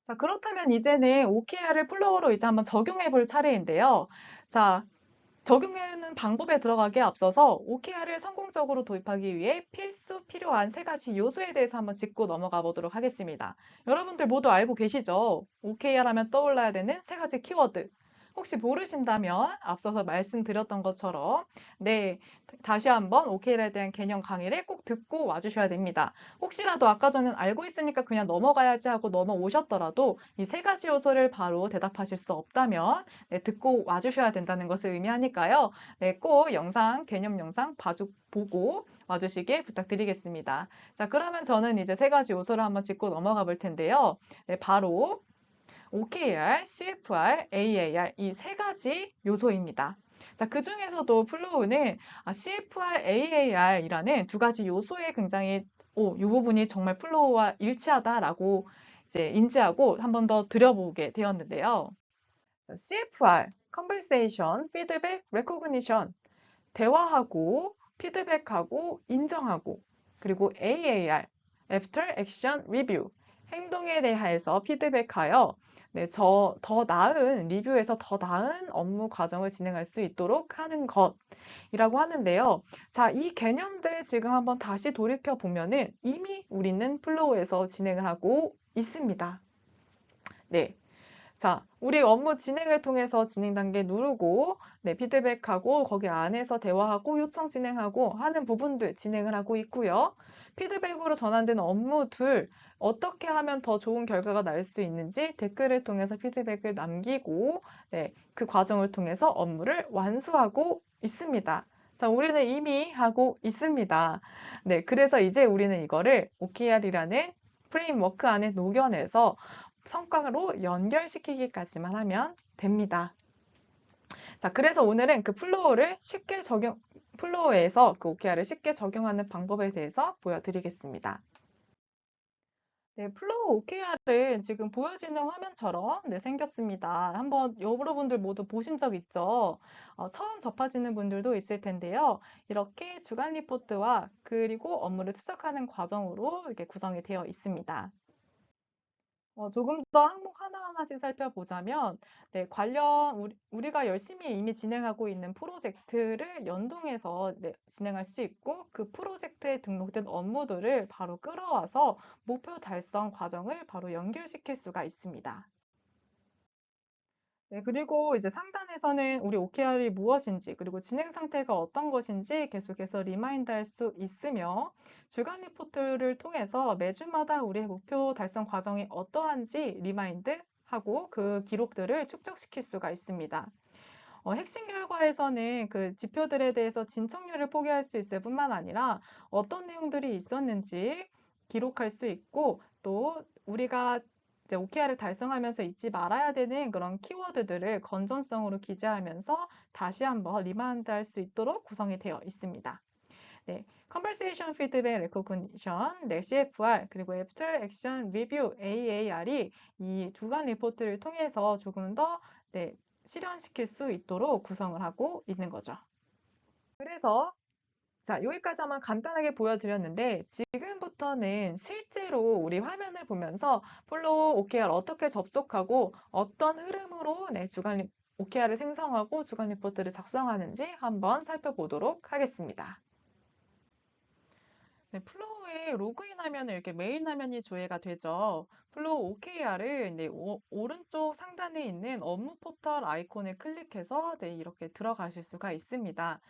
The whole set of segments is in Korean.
자, 그렇다면 이제는 OKR을 플로우로 이제 한번 적용해 볼 차례인데요. 자, 적용하는 방법에 들어가기에 앞서서 OKR을 성공적으로 도입하기 위해 필요한 세 가지 요소에 대해서 한번 짚고 넘어가 보도록 하겠습니다. 여러분들 모두 알고 계시죠? OKR 하면 떠올라야 되는 세 가지 키워드. 혹시 모르신다면 앞서서 말씀드렸던 것처럼 네, 다시 한번 OKR에 대한 개념 강의를 꼭 듣고 와주셔야 됩니다. 혹시라도 아까 전엔 알고 있으니까 그냥 넘어가야지 하고 넘어오셨더라도 이 세 가지 요소를 바로 대답하실 수 없다면 네, 듣고 와주셔야 된다는 것을 의미하니까요. 네, 꼭 개념 영상 보고 와주시길 부탁드리겠습니다. 자, 그러면 저는 이제 세 가지 요소를 한번 짚고 넘어가 볼 텐데요. 네, 바로 OKR, CFR, AAR 이 세 가지 요소입니다. 자, 그 중에서도 플로우는 CFR, AAR이라는 두 가지 요소에 굉장히 이 부분이 정말 플로우와 일치하다라고 이제 인지하고 한번 더 들여보게 되었는데요. CFR, Conversation, Feedback, Recognition, 대화하고, 피드백하고, 인정하고, 그리고 AAR, After Action Review, 행동에 대해서 피드백하여 더 나은, 리뷰에서 더 나은 업무 과정을 진행할 수 있도록 하는 것이라고 하는데요. 자, 이 개념들 지금 한번 다시 돌이켜 보면은 이미 우리는 플로우에서 진행을 하고 있습니다. 네. 자, 우리 업무 진행을 통해서 진행 단계 누르고, 네, 피드백하고, 거기 안에서 대화하고, 요청 진행하고 하는 부분들 진행을 하고 있고요. 피드백으로 전환되는 업무들, 어떻게 하면 더 좋은 결과가 날 수 있는지 댓글을 통해서 피드백을 남기고, 네, 그 과정을 통해서 업무를 완수하고 있습니다. 자, 우리는 이미 하고 있습니다. 네, 그래서 이제 우리는 이거를 OKR이라는 프레임워크 안에 녹여내서 성과로 연결시키기까지만 하면 됩니다. 자, 그래서 오늘은 플로우에서 그 OKR을 쉽게 적용하는 방법에 대해서 보여드리겠습니다. 네, 플로우 OKR은 지금 보여지는 화면처럼 네, 생겼습니다. 한번 여러분들 모두 보신 적 있죠? 처음 접하시는 분들도 있을 텐데요. 이렇게 주간 리포트와 그리고 업무를 추적하는 과정으로 이렇게 구성이 되어 있습니다. 조금 더 항목 하나하나씩 살펴보자면, 네, 우리가 열심히 이미 진행하고 있는 프로젝트를 연동해서 네, 진행할 수 있고, 그 프로젝트에 등록된 업무들을 바로 끌어와서 목표 달성 과정을 바로 연결시킬 수가 있습니다. 네, 그리고 이제 상단에서는 우리 OKR이 무엇인지, 그리고 진행 상태가 어떤 것인지 계속해서 리마인드 할 수 있으며, 주간 리포트를 통해서 매주마다 우리의 목표 달성 과정이 어떠한지 리마인드 하고 그 기록들을 축적시킬 수가 있습니다. 핵심 결과에서는 그 지표들에 대해서 진척률을 포기할 수 있을 뿐만 아니라 어떤 내용들이 있었는지 기록할 수 있고 또 우리가 이제 OKR을 달성하면서 잊지 말아야 되는 그런 키워드들을 건전성으로 기재하면서 다시 한번 리마인드 할 수 있도록 구성이 되어 있습니다. 네, Conversation Feedback Recognition, 네, CFR, 그리고 After Action Review, AAR이 이 주간 리포트를 통해서 조금 더 네, 실현시킬 수 있도록 구성을 하고 있는 거죠. 그래서 자, 여기까지 한번 간단하게 보여드렸는데 지금부터는 실제로 우리 화면을 보면서 플로우 OKR 어떻게 접속하고 어떤 흐름으로 OKR을 생성하고 주간 리포트를 작성하는지 한번 살펴보도록 하겠습니다. 네, 플로우에 로그인하면 이렇게 메인 화면이 조회가 되죠. 플로우 OKR을 네, 오른쪽 상단에 있는 업무 포털 아이콘을 클릭해서 네, 이렇게 들어가실 수가 있습니다.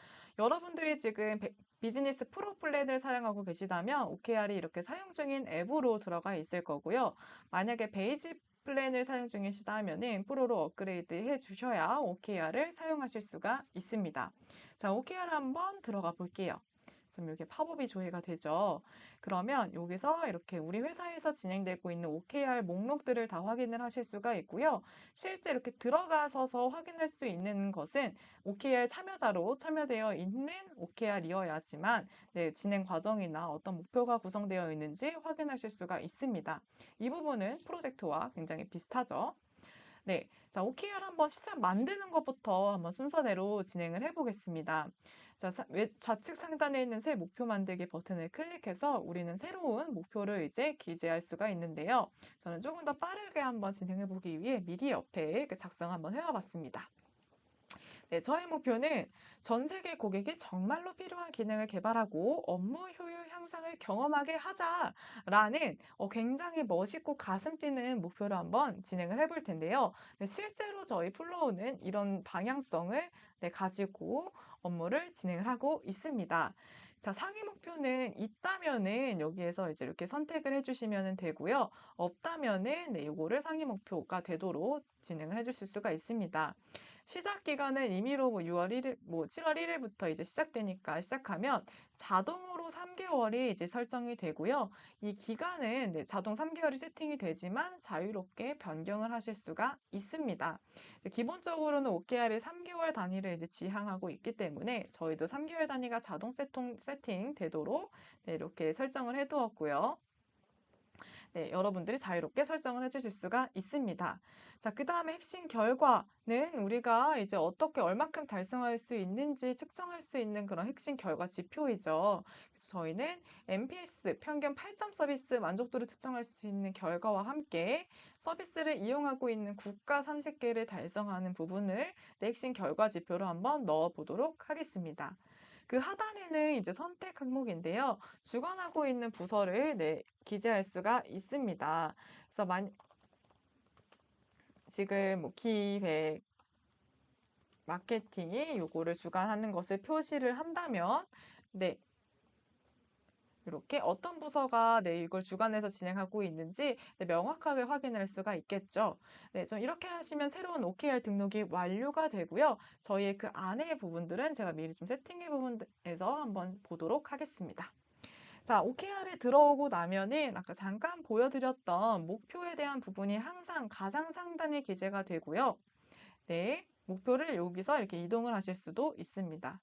여러분들이 지금 비즈니스 프로 플랜을 사용하고 계시다면 OKR이 이렇게 사용 중인 앱으로 들어가 있을 거고요. 만약에 베이지 플랜을 사용 중이시다면 프로로 업그레이드 해 주셔야 OKR을 사용하실 수가 있습니다. 자, OKR 한번 들어가 볼게요. 그럼 이렇게 팝업이 조회가 되죠. 그러면 여기서 이렇게 우리 회사에서 진행되고 있는 OKR 목록들을 다 확인을 하실 수가 있고요. 실제 이렇게 들어가서서 확인할 수 있는 것은 OKR 참여자로 참여되어 있는 OKR이어야지만 네, 진행 과정이나 어떤 목표가 구성되어 있는지 확인하실 수가 있습니다. 이 부분은 프로젝트와 굉장히 비슷하죠. 네, 자, OKR 한번 시작 만드는 것부터 한번 순서대로 진행을 해보겠습니다. 자, 좌측 상단에 있는 새 목표 만들기 버튼을 클릭해서 우리는 새로운 목표를 이제 기재할 수가 있는데요. 저는 조금 더 빠르게 한번 진행해 보기 위해 미리 옆에 이렇게 작성 한번 해와봤습니다. 네, 저의 목표는 전 세계 고객이 정말로 필요한 기능을 개발하고 업무 효율 향상을 경험하게 하자라는 굉장히 멋있고 가슴 뛰는 목표를 한번 진행을 해볼 텐데요. 네, 실제로 저희 플로우는 이런 방향성을 가지고 업무를 진행을 하고 있습니다. 자, 상위 목표는 있다면은 여기에서 이제 이렇게 선택을 해주시면 되고요. 없다면은 요거를 상위 목표가 되도록 진행을 해주실 수가 있습니다. 시작 기간은 임의로 6월 1일, 7월 1일부터 이제 시작되니까 시작하면 자동으로 3개월이 이제 설정이 되고요. 이 기간은 자동 3개월이 세팅이 되지만 자유롭게 변경을 하실 수가 있습니다. 기본적으로는 OKR이 3개월 단위를 이제 지향하고 있기 때문에 저희도 3개월 단위가 자동 세팅 되도록 이렇게 설정을 해두었고요. 네, 여러분들이 자유롭게 설정을 해주실 수가 있습니다. 자, 그 다음에 핵심 결과는 우리가 이제 어떻게 얼마큼 달성할 수 있는지 측정할 수 있는 그런 핵심 결과 지표이죠. 그래서 저희는 NPS 평균 8점 서비스 만족도를 측정할 수 있는 결과와 함께 서비스를 이용하고 있는 국가 30개를 달성하는 부분을 핵심 결과 지표로 한번 넣어 보도록 하겠습니다. 그 하단에는 이제 선택 항목인데요. 주관하고 있는 부서를 기재할 수가 있습니다. 그래서 지금 기획, 마케팅이 요거를 주관하는 것을 표시를 한다면 네, 이렇게 어떤 부서가 이걸 주관해서 진행하고 있는지 명확하게 확인할 수가 있겠죠. 네, 좀 이렇게 하시면 새로운 OKR 등록이 완료가 되고요. 저희의 그 안의 부분들은 제가 미리 좀 세팅해 부분에서 한번 보도록 하겠습니다. 자, OKR에 들어오고 나면은 아까 잠깐 보여드렸던 목표에 대한 부분이 항상 가장 상단에 기재가 되고요. 네, 목표를 여기서 이렇게 이동을 하실 수도 있습니다.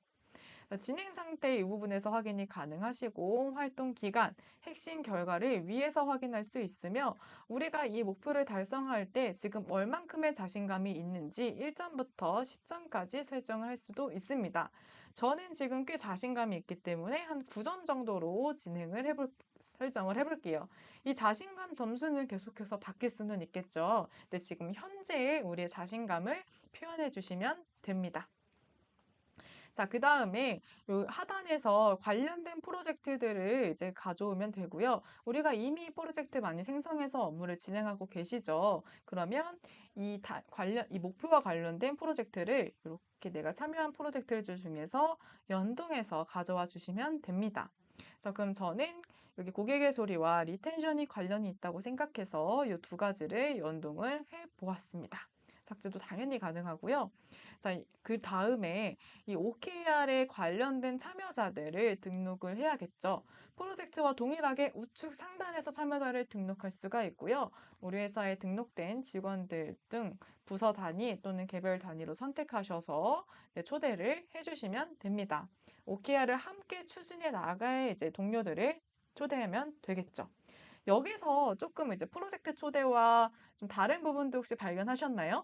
진행 상태 이 부분에서 확인이 가능하시고 활동 기간, 핵심 결과를 위에서 확인할 수 있으며 우리가 이 목표를 달성할 때 지금 얼만큼의 자신감이 있는지 1점부터 10점까지 설정을 할 수도 있습니다. 저는 지금 꽤 자신감이 있기 때문에 한 9점 정도로 설정을 해볼게요. 이 자신감 점수는 계속해서 바뀔 수는 있겠죠. 근데 지금 현재의 우리의 자신감을 표현해 주시면 됩니다. 자, 그 다음에 요 하단에서 관련된 프로젝트들을 이제 가져오면 되고요. 우리가 이미 프로젝트 많이 생성해서 업무를 진행하고 계시죠. 그러면 이 목표와 관련된 프로젝트를 이렇게 내가 참여한 프로젝트를 중에서 연동해서 가져와 주시면 됩니다. 자, 그럼 저는 여기 고객의 소리와 리텐션이 관련이 있다고 생각해서 이 두 가지를 연동을 해 보았습니다. 삭제도 당연히 가능하고요. 자, 그 다음에 이 OKR에 관련된 참여자들을 등록을 해야겠죠. 프로젝트와 동일하게 우측 상단에서 참여자를 등록할 수가 있고요. 우리 회사에 등록된 직원들 등 부서 단위 또는 개별 단위로 선택하셔서 초대를 해주시면 됩니다. OKR을 함께 추진해 나갈 이제 동료들을 초대하면 되겠죠. 여기서 조금 이제 프로젝트 초대와 좀 다른 부분도 혹시 발견하셨나요?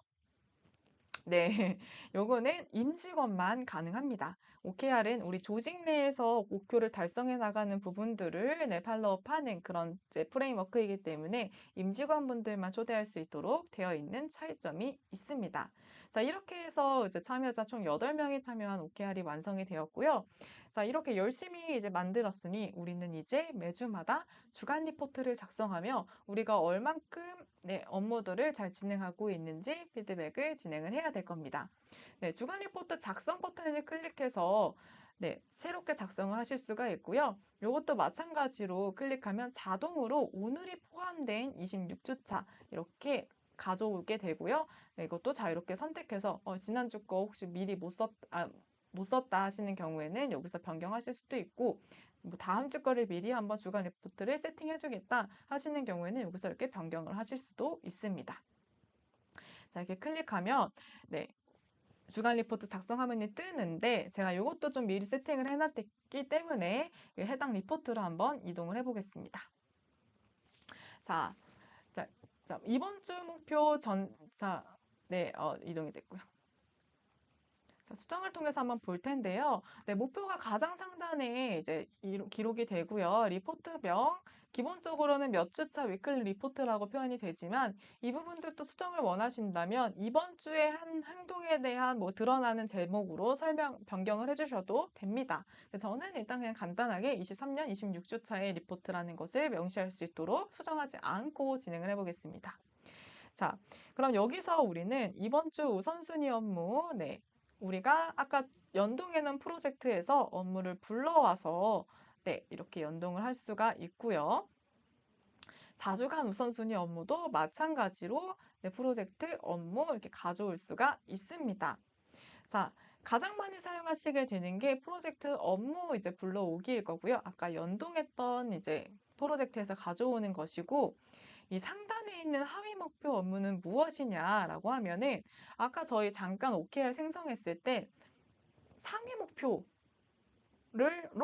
네, 요거는 임직원만 가능합니다. OKR은 우리 조직 내에서 목표를 달성해 나가는 부분들을 팔로우하는 그런 이제 프레임워크이기 때문에 임직원분들만 초대할 수 있도록 되어 있는 차이점이 있습니다. 자, 이렇게 해서 이제 참여자 총 8명이 참여한 OKR이 완성이 되었고요. 자, 이렇게 열심히 이제 만들었으니 우리는 이제 매주마다 주간 리포트를 작성하며 우리가 얼만큼 업무들을 잘 진행하고 있는지 피드백을 진행을 해야 될 겁니다. 네, 주간 리포트 작성 버튼을 클릭해서 새롭게 작성을 하실 수가 있고요. 이것도 마찬가지로 클릭하면 자동으로 오늘이 포함된 26주차 이렇게 가져오게 되고요. 네, 이것도 자유롭게 선택해서 지난주 거 혹시 미리 못 썼다 하시는 경우에는 여기서 변경하실 수도 있고 뭐 다음 주 거를 미리 한번 주간 리포트를 세팅해 주겠다 하시는 경우에는 여기서 이렇게 변경을 하실 수도 있습니다. 자, 이렇게 클릭하면 주간 리포트 작성 화면이 뜨는데 제가 이것도 좀 미리 세팅을 해놨기 때문에 해당 리포트로 한번 이동을 해보겠습니다. 자, 이번 주 목표 이동이 됐고요. 자, 수정을 통해서 한번 볼 텐데요. 네, 목표가 가장 상단에 이제 기록이 되고요. 리포트명, 기본적으로는 몇 주차 위클리 리포트라고 표현이 되지만 이 부분들도 수정을 원하신다면 이번 주에 한 행동에 대한 뭐 드러나는 제목으로 변경을 해주셔도 됩니다. 저는 일단 그냥 간단하게 23년 26주차의 리포트라는 것을 명시할 수 있도록 수정하지 않고 진행을 해보겠습니다. 자, 그럼 여기서 우리는 이번 주 우선순위 업무, 네, 우리가 아까 연동해놓은 프로젝트에서 업무를 불러와서 네, 이렇게 연동을 할 수가 있고요. 4주간 우선순위 업무도 마찬가지로 네, 프로젝트 업무 이렇게 가져올 수가 있습니다. 자, 가장 많이 사용하시게 되는 게 프로젝트 업무 이제 불러오기일 거고요. 아까 연동했던 이제 프로젝트에서 가져오는 것이고, 이 상단에 있는 하위 목표 업무는 무엇이냐라고 하면은 아까 저희 잠깐 OKR 생성했을 때 상위 목표로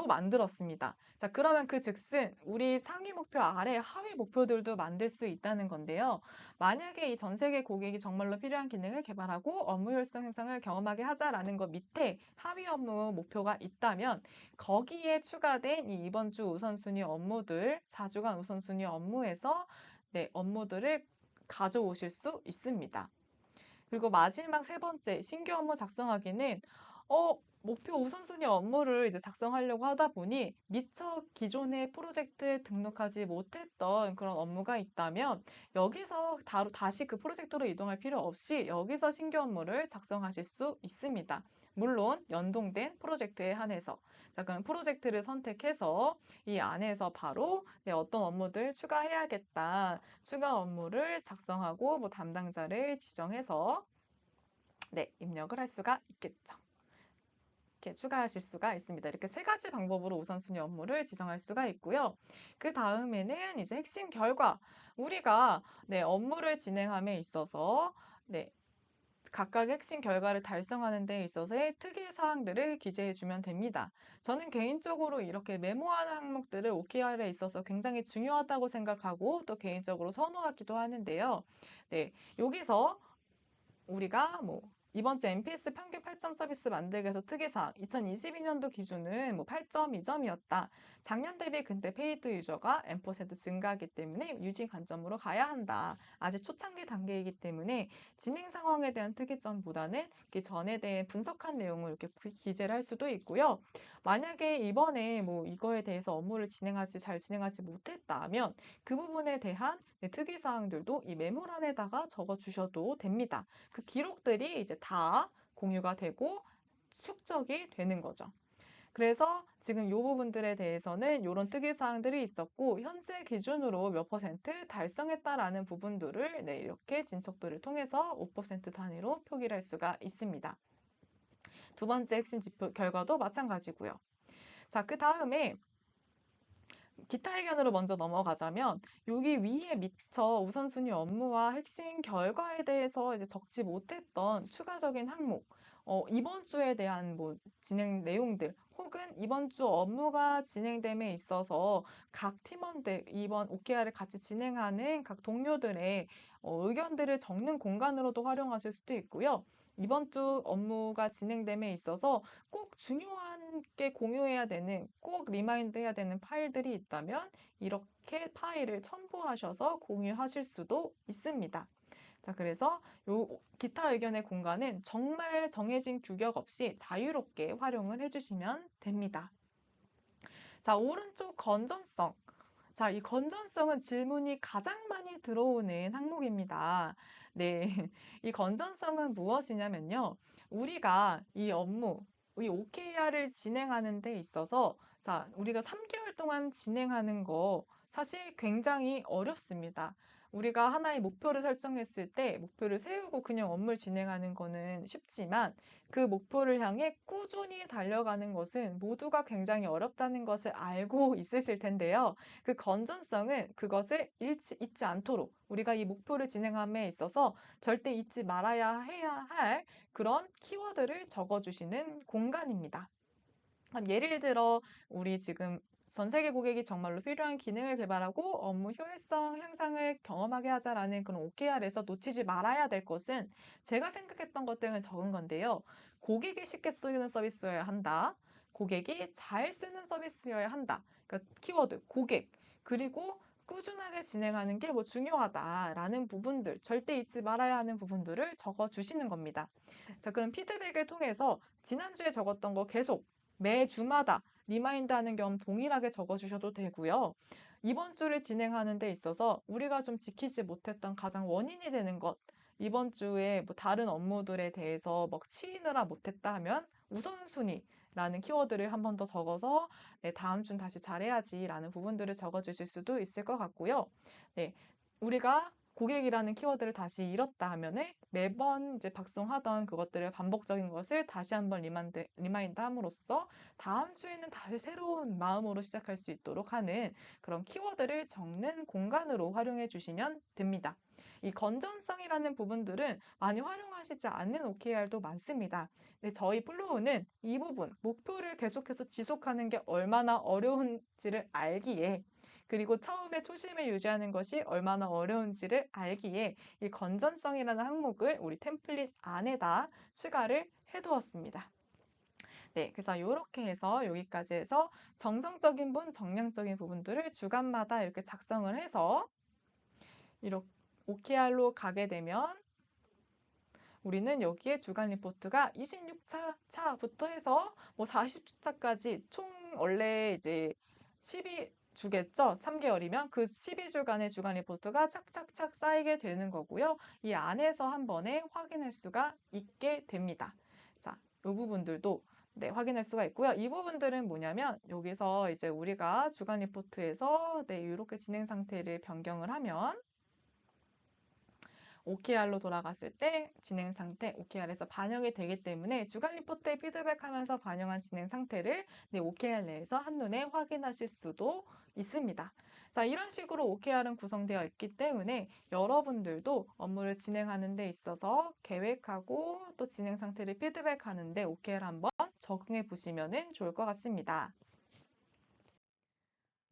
만들었습니다. 자, 그러면 그 즉슨 우리 상위 목표 아래 하위 목표들도 만들 수 있다는 건데요. 만약에 이 전 세계 고객이 정말로 필요한 기능을 개발하고 업무 효율성 향상을 경험하게 하자라는 것 밑에 하위 업무 목표가 있다면 거기에 추가된 이 이번 주 우선순위 업무들, 4주간 우선순위 업무에서 네, 업무들을 가져오실 수 있습니다. 그리고 마지막 세 번째, 신규 업무 작성하기는 목표 우선순위 업무를 이제 작성하려고 하다 보니 미처 기존의 프로젝트에 등록하지 못했던 그런 업무가 있다면 여기서 다시 그 프로젝트로 이동할 필요 없이 여기서 신규 업무를 작성하실 수 있습니다. 물론 연동된 프로젝트에 한해서. 자, 그럼 프로젝트를 선택해서 이 안에서 바로 네, 어떤 업무들 추가해야겠다. 추가 업무를 작성하고 뭐 담당자를 지정해서 네, 입력을 할 수가 있겠죠. 이렇게 추가하실 수가 있습니다. 이렇게 세 가지 방법으로 우선순위 업무를 지정할 수가 있고요. 그 다음에는 이제 핵심 결과. 우리가 네, 업무를 진행함에 있어서 네, 각각 핵심 결과를 달성하는 데 있어서의 특이 사항들을 기재해 주면 됩니다. 저는 개인적으로 이렇게 메모하는 항목들을 OKR에 있어서 굉장히 중요하다고 생각하고 또 개인적으로 선호하기도 하는데요. 네, 여기서 우리가 뭐 이번 주 NPS 평균 8점 서비스 만들기에서 특이사항 2022년도 기준은 뭐 8.2점이었다. 작년 대비 근대 페이드 유저가 N% 증가하기 때문에 유지 관점으로 가야 한다. 아직 초창기 단계이기 때문에 진행 상황에 대한 특이점보다는 그 전에 대해 분석한 내용을 이렇게 기재를 할 수도 있고요. 만약에 이번에 뭐 이거에 대해서 업무를 잘 진행하지 못했다면 그 부분에 대한 특이사항들도 이 메모란에다가 적어 주셔도 됩니다. 그 기록들이 이제 다 공유가 되고 축적이 되는 거죠. 그래서 지금 이 부분들에 대해서는 이런 특이사항들이 있었고 현재 기준으로 몇 퍼센트 달성했다라는 부분들을 네, 이렇게 진척도를 통해서 5% 단위로 표기를 할 수가 있습니다. 두 번째 핵심 지표 결과도 마찬가지고요. 자, 그 다음에 기타 의견으로 먼저 넘어가자면 여기 위에 미처 우선순위 업무와 핵심 결과에 대해서 이제 적지 못했던 추가적인 항목, 이번 주에 대한 뭐 진행 내용들 혹은 이번 주 업무가 진행됨에 있어서 각 팀원들 이번 OKR을 같이 진행하는 각 동료들의 의견들을 적는 공간으로도 활용하실 수도 있고요. 이번 주 업무가 진행됨에 있어서 꼭 중요한 게 공유해야 되는, 꼭 리마인드 해야 되는 파일들이 있다면 이렇게 파일을 첨부하셔서 공유하실 수도 있습니다. 자, 그래서 요 기타 의견의 공간은 정말 정해진 규격 없이 자유롭게 활용을 해주시면 됩니다. 자, 오른쪽 건전성. 자, 이 건전성은 질문이 가장 많이 들어오는 항목입니다. 네. 이 건전성은 무엇이냐면요. 우리가 이 업무, 이 OKR을 진행하는 데 있어서, 자, 우리가 3개월 동안 진행하는 거 사실 굉장히 어렵습니다. 우리가 하나의 목표를 설정했을 때 목표를 세우고 그냥 업무를 진행하는 거는 쉽지만 그 목표를 향해 꾸준히 달려가는 것은 모두가 굉장히 어렵다는 것을 알고 있으실 텐데요. 그 건전성은 그것을 잊지 않도록 우리가 이 목표를 진행함에 있어서 절대 잊지 말아야 해야 할 그런 키워드를 적어주시는 공간입니다. 예를 들어 우리 지금 전 세계 고객이 정말로 필요한 기능을 개발하고 업무 효율성 향상을 경험하게 하자라는 그런 OKR에서 놓치지 말아야 될 것은 제가 생각했던 것들을 적은 건데요. 고객이 쉽게 쓰는 서비스여야 한다. 고객이 잘 쓰는 서비스여야 한다. 그러니까 키워드 고객 그리고 꾸준하게 진행하는 게 뭐 중요하다라는 부분들, 절대 잊지 말아야 하는 부분들을 적어 주시는 겁니다. 자, 그럼 피드백을 통해서 지난주에 적었던 거 계속 매주마다 리마인드하는 겸 동일하게 적어 주셔도 되고요. 이번 주를 진행하는 데 있어서 우리가 좀 지키지 못했던 가장 원인이 되는 것, 이번 주에 뭐 다른 업무들에 대해서 막 치이느라 못했다 하면 우선순위라는 키워드를 한 번 더 적어서 네, 다음 주는 다시 잘해야지라는 부분들을 적어주실 수도 있을 것 같고요. 네, 우리가 고객이라는 키워드를 다시 잃었다 하면은 매번 이제 박송하던 그것들을 반복적인 것을 다시 한번 리마인드 함으로써 다음 주에는 다시 새로운 마음으로 시작할 수 있도록 하는 그런 키워드를 적는 공간으로 활용해 주시면 됩니다. 이 건전성이라는 부분들은 많이 활용하시지 않는 OKR도 많습니다. 근데 저희 플로우는 이 부분, 목표를 계속해서 지속하는 게 얼마나 어려운지를 알기에 그리고 처음에 초심을 유지하는 것이 얼마나 어려운지를 알기에 이 건전성이라는 항목을 우리 템플릿 안에다 추가를 해두었습니다. 네, 그래서 이렇게 해서 여기까지 해서 정성적인 부분, 정량적인 부분들을 주간마다 이렇게 작성을 해서 이렇게 OKR로 가게 되면 우리는 여기에 주간 리포트가 26차부터 해서 뭐 40주차까지 총 원래 이제 12주겠죠? 3개월이면 그 12주간의 주간 리포트가 착착착 쌓이게 되는 거고요. 이 안에서 한 번에 확인할 수가 있게 됩니다. 자, 이 부분들도 네, 확인할 수가 있고요. 이 부분들은 뭐냐면 여기서 이제 우리가 주간 리포트에서 네, 이렇게 진행 상태를 변경을 하면 OKR로 돌아갔을 때 진행 상태 OKR에서 반영이 되기 때문에 주간 리포트에 피드백하면서 반영한 진행 상태를 OKR 내에서 한눈에 확인하실 수도 있습니다. 자, 이런 식으로 OKR은 구성되어 있기 때문에 여러분들도 업무를 진행하는 데 있어서 계획하고 또 진행 상태를 피드백하는 데 OKR 한번 적용해 보시면 좋을 것 같습니다.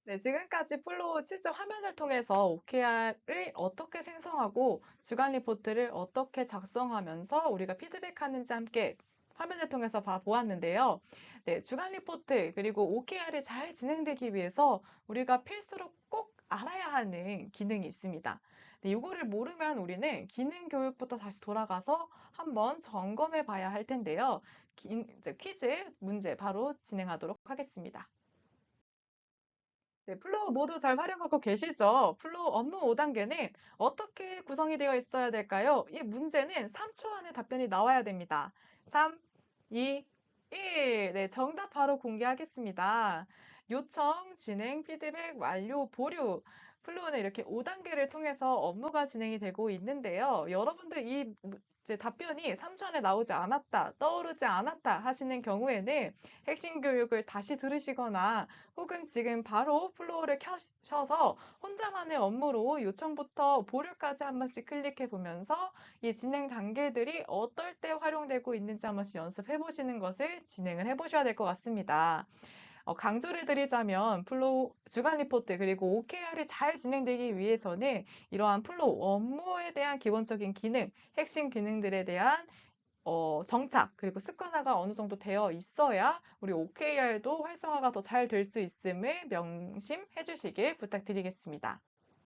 네, 지금까지 플로우 실제 화면을 통해서 OKR을 어떻게 생성하고 주간 리포트를 어떻게 작성하면서 우리가 피드백하는지 함께 화면을 통해서 봐보았는데요. 네, 주간 리포트 그리고 OKR이 잘 진행되기 위해서 우리가 필수로 꼭 알아야 하는 기능이 있습니다. 네, 이거를 모르면 우리는 기능 교육부터 다시 돌아가서 한번 점검해 봐야 할 텐데요. 이제 퀴즈 문제 바로 진행하도록 하겠습니다. 네, 플로우 모두 잘 활용하고 계시죠? 플로우 업무 5단계는 어떻게 구성이 되어 있어야 될까요? 이 문제는 3초 안에 답변이 나와야 됩니다. 3, 2, 1. 네, 정답 바로 공개하겠습니다. 요청, 진행, 피드백, 완료, 보류. 플로우는 이렇게 5단계를 통해서 업무가 진행이 되고 있는데요. 여러분들 이제 답변이 3초 안에 나오지 않았다, 떠오르지 않았다 하시는 경우에는 핵심 교육을 다시 들으시거나 혹은 지금 바로 플로우를 켜셔서 혼자만의 업무로 요청부터 보류까지 한 번씩 클릭해 보면서 이 진행 단계들이 어떨 때 활용되고 있는지 한 번씩 연습해 보시는 것을 진행을 해 보셔야 될 것 같습니다. 강조를 드리자면 플로우 주간 리포트 그리고 OKR이 잘 진행되기 위해서는 이러한 플로우 업무에 대한 기본적인 기능, 핵심 기능들에 대한 정착, 그리고 습관화가 어느 정도 되어 있어야 우리 OKR도 활성화가 더 잘 될 수 있음을 명심해 주시길 부탁드리겠습니다.